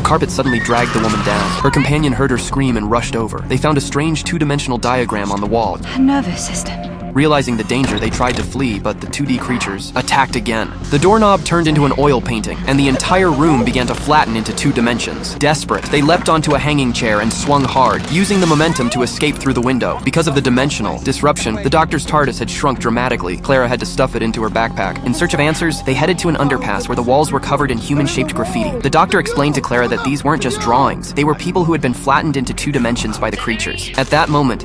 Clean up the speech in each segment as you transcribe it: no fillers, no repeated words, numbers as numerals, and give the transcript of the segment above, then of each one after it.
carpet suddenly dragged the woman down. Her companion heard her scream and rushed over. They found a strange two-dimensional diagram on the wall. Her nervous system. Realizing the danger, they tried to flee, but the 2D creatures attacked again. The doorknob turned into an oil painting, and the entire room began to flatten into 2 dimensions. Desperate, they leapt onto a hanging chair and swung hard, using the momentum to escape through the window. Because of the dimensional disruption, the doctor's TARDIS had shrunk dramatically. Clara had to stuff it into her backpack. In search of answers, they headed to an underpass where the walls were covered in human-shaped graffiti. The doctor explained to Clara that these weren't just drawings. They were people who had been flattened into 2 dimensions by the creatures. At that moment,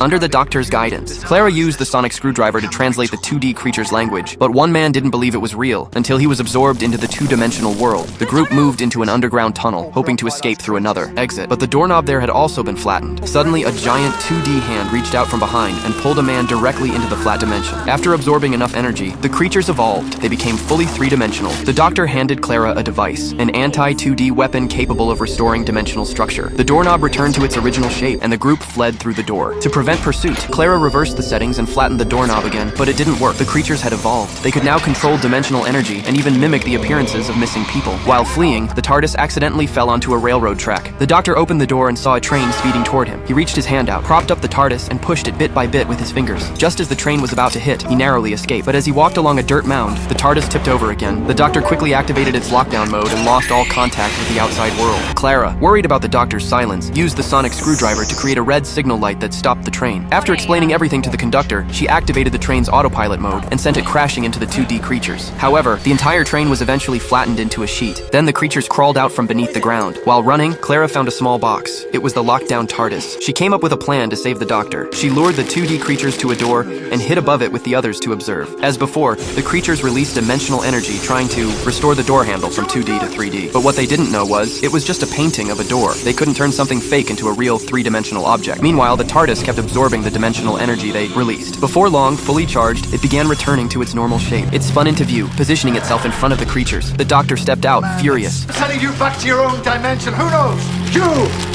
under the doctor's guidance, Clara used the sonic screwdriver to translate the 2D creature's language, but one man didn't believe it was real until he was absorbed into the 2-dimensional world. The group moved into an underground tunnel, hoping to escape through another exit, but the doorknob there had also been flattened. Suddenly, a giant 2D hand reached out from behind and pulled a man directly into the flat dimension. After absorbing enough energy, the creatures evolved. They became fully 3-dimensional. The doctor handed Clara a device, an anti-2D weapon capable of restoring dimensional structure. The doorknob returned to its original shape, and the group fled through the door. To prevent pursuit, Clara reversed the settings and flattened the doorknob again, but it didn't work. The creatures had evolved. They could now control dimensional energy and even mimic the appearances of missing people. While fleeing, the TARDIS accidentally fell onto a railroad track. The doctor opened the door and saw a train speeding toward him. He reached his hand out, propped up the TARDIS, and pushed it bit by bit with his fingers. Just as the train was about to hit, he narrowly escaped. But as he walked along a dirt mound, the TARDIS tipped over again. The doctor quickly activated its lockdown mode and lost all contact with the outside world. Clara, worried about the doctor's silence, used the sonic screwdriver to create a red signal light that stopped the train. After explaining everything to the conductor, she activated the train's autopilot mode and sent it crashing into the 2D creatures. However, the entire train was eventually flattened into a sheet. Then the creatures crawled out from beneath the ground. While running, Clara found a small box. It was the lockdown TARDIS. She came up with a plan to save the doctor. She lured the 2D creatures to a door and hid above it with the others to observe. As before, the creatures released dimensional energy trying to restore the door handle from 2D to 3D. But what they didn't know was, it was just a painting of a door. They couldn't turn something fake into a real 3-dimensional object. Meanwhile, the TARDIS kept absorbing the dimensional energy they released. Before long, fully charged, it began returning to its normal shape. It spun into view, positioning itself in front of the creatures. The doctor stepped out, furious. Sending you back to your own dimension, who knows? You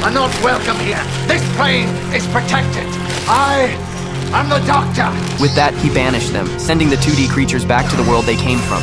are not welcome here. This plane is protected. I'm the doctor. With that, he banished them, sending the 2D creatures back to the world they came from.